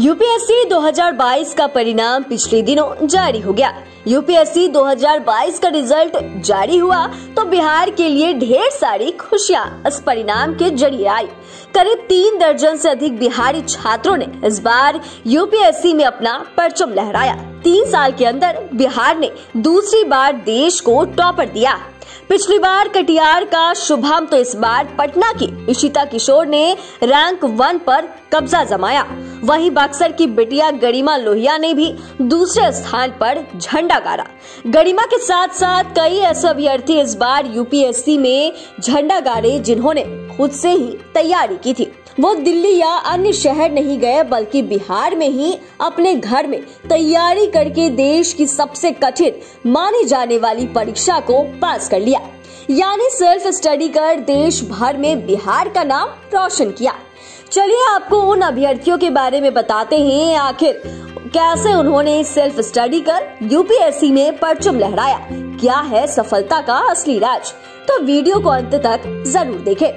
UPSC 2022 का परिणाम पिछले दिनों जारी हो गया। यूपीएससी 2022 का रिजल्ट जारी हुआ तो बिहार के लिए ढेर सारी खुशियां इस परिणाम के जरिए आई। करीब 3 दर्जन से अधिक बिहारी छात्रों ने इस बार यूपीएससी में अपना परचम लहराया। 3 साल के अंदर बिहार ने दूसरी बार देश को टॉपर दिया। पिछली बार कटिहार का शुभम तो इस बार पटना की इशिता किशोर ने रैंक 1 पर कब्जा जमाया। वहीं बक्सर की बिटिया गरिमा लोहिया ने भी दूसरे स्थान पर झंडा गाड़ा। गरिमा के साथ साथ कई ऐसे अभ्यर्थी इस बार यूपीएससी में झंडा गाड़े जिन्होंने खुद से ही तैयारी की थी। वो दिल्ली या अन्य शहर नहीं गए बल्कि बिहार में ही अपने घर में तैयारी करके देश की सबसे कठिन मानी जाने वाली परीक्षा को पास कर लिया। यानी सेल्फ स्टडी कर देश भर में बिहार का नाम रोशन किया। चलिए आपको उन अभ्यर्थियों के बारे में बताते हैं आखिर कैसे उन्होंने सेल्फ स्टडी कर यूपीएससी में परचम लहराया। क्या है सफलता का असली राज, तो वीडियो को अंत तक जरूर देखें।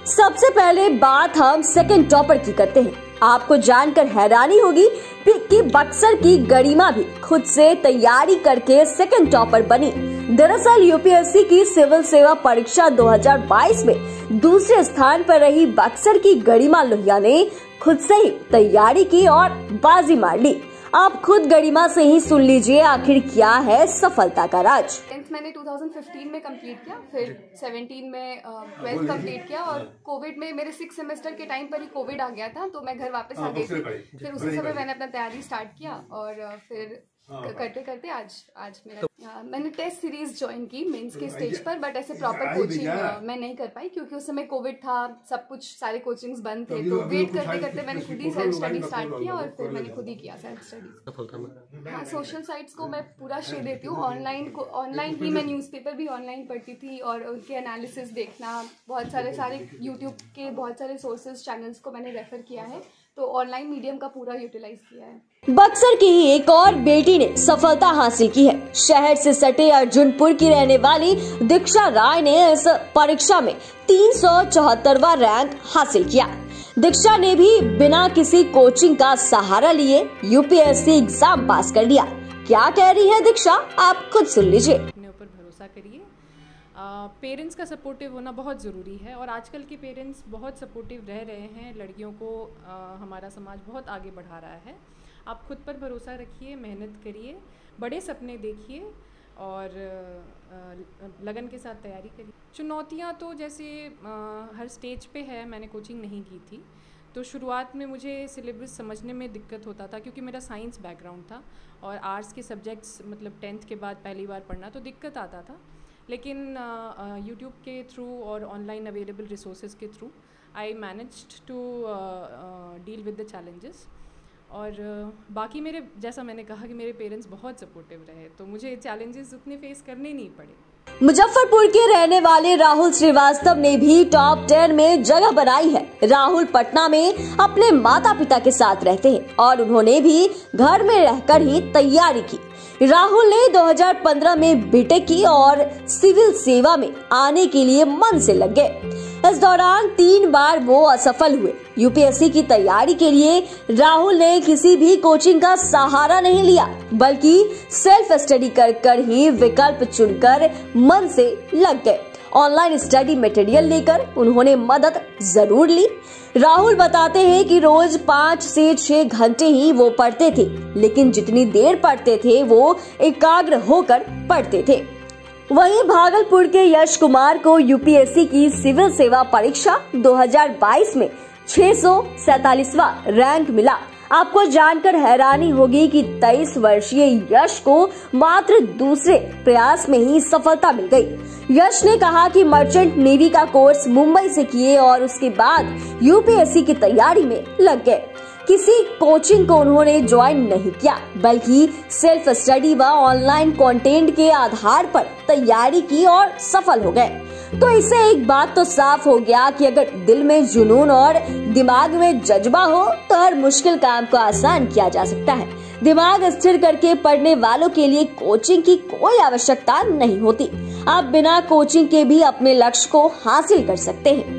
सबसे पहले बात हम सेकंड टॉपर की करते हैं। आपको जानकर हैरानी होगी कि बक्सर की गरिमा भी खुद से तैयारी करके सेकंड टॉपर बनी। दरअसल यूपीएससी की सिविल सेवा परीक्षा 2022 में दूसरे स्थान पर रही बक्सर की गरिमा लोहिया ने खुद से ही तैयारी की और बाजी मार ली। आप खुद गरिमा से ही सुन लीजिए आखिर क्या है सफलता का राज। 10th मैंने 2015 में कंप्लीट किया, फिर 17 में 12th कंप्लीट किया और कोविड में मेरे 6 सेमेस्टर के टाइम पर ही कोविड आ गया था तो मैं घर वापस आ गई थी। फिर उसी समय मैंने अपना तैयारी स्टार्ट किया और फिर करते करते आज मेरा मैंने टेस्ट सीरीज ज्वाइन की मेंस के स्टेज पर, बट ऐसे प्रॉपर कोचिंग मैं नहीं कर पाई क्योंकि उस समय कोविड था, सब कुछ सारे कोचिंग्स बंद थे। तो वेट करते करते मैंने खुद ही सेल्फ स्टडी स्टार्ट किया और फिर मैंने खुद ही किया सेल्फ स्टडी। हाँ, सोशल साइट्स को मैं पूरा श्रेय देती हूँ। ऑनलाइन ही मैं न्यूज़पेपर भी ऑनलाइन पढ़ती थी और उनके एनालिसिस देखना, बहुत सारे यूट्यूब के बहुत सारे सोर्सेज चैनल्स को मैंने रेफर किया है, तो ऑनलाइन मीडियम का पूरा यूटिलाइज किया है। बक्सर की ही एक और बेटी ने सफलता हासिल की है। शहर से सटे अर्जुनपुर की रहने वाली दीक्षा राय ने इस परीक्षा में 374वां रैंक हासिल किया। दीक्षा ने भी बिना किसी कोचिंग का सहारा लिए यूपीएससी एग्जाम पास कर लिया। क्या कह रही है दीक्षा, आप खुद सुन लीजिए। अपने ऊपर भरोसा करिए। पेरेंट्स का सपोर्टिव होना बहुत ज़रूरी है और आजकल के पेरेंट्स बहुत सपोर्टिव रह रहे हैं। लड़कियों को हमारा समाज बहुत आगे बढ़ा रहा है। आप खुद पर भरोसा रखिए, मेहनत करिए, बड़े सपने देखिए और लगन के साथ तैयारी करिए। चुनौतियां तो जैसे हर स्टेज पे है। मैंने कोचिंग नहीं की थी तो शुरुआत में मुझे सिलेबस समझने में दिक्कत होता था क्योंकि मेरा साइंस बैकग्राउंड था और आर्ट्स के सब्जेक्ट्स मतलब 10th के बाद पहली बार पढ़ना तो दिक्कत आता था। लेकिन यूट्यूब के थ्रू और ऑनलाइन अवेलेबल रिसोर्सेज के through I managed to deal with the challenges. और बाकी मेरे जैसा मैंने कहा कि मेरे पेरेंट्स बहुत सपोर्टिव रहे तो मुझे चैलेंजेस उतने फेस करने नहीं पड़े। मुजफ्फरपुर के रहने वाले राहुल श्रीवास्तव ने भी टॉप 10 में जगह बनाई है। राहुल पटना में अपने माता पिता के साथ रहते हैं और उन्होंने भी घर में रहकर ही तैयारी की। राहुल ने 2015 में बीटेक की और सिविल सेवा में आने के लिए मन से लग गए। इस दौरान 3 बार वो असफल हुए। यूपीएससी की तैयारी के लिए राहुल ने किसी भी कोचिंग का सहारा नहीं लिया बल्कि सेल्फ स्टडी कर ही विकल्प चुनकर मन से लग गए। ऑनलाइन स्टडी मटेरियल लेकर उन्होंने मदद जरूर ली। राहुल बताते हैं कि रोज 5 से 6 घंटे ही वो पढ़ते थे, लेकिन जितनी देर पढ़ते थे वो एकाग्र होकर पढ़ते थे। वहीं भागलपुर के यश कुमार को यूपीएससी की सिविल सेवा परीक्षा 2022 में 647वां रैंक मिला। आपको जानकर हैरानी होगी कि 23 वर्षीय यश को मात्र दूसरे प्रयास में ही सफलता मिल गई। यश ने कहा कि मर्चेंट नेवी का कोर्स मुंबई से किए और उसके बाद यूपीएससी की तैयारी में लग गए। किसी कोचिंग को उन्होंने ज्वाइन नहीं किया बल्कि सेल्फ स्टडी व ऑनलाइन कंटेंट के आधार पर तैयारी की और सफल हो गए। तो इससे एक बात तो साफ हो गया कि अगर दिल में जुनून और दिमाग में जज्बा हो तो हर मुश्किल काम को आसान किया जा सकता है। दिमाग स्थिर करके पढ़ने वालों के लिए कोचिंग की कोई आवश्यकता नहीं होती। आप बिना कोचिंग के भी अपने लक्ष्य को हासिल कर सकते हैं।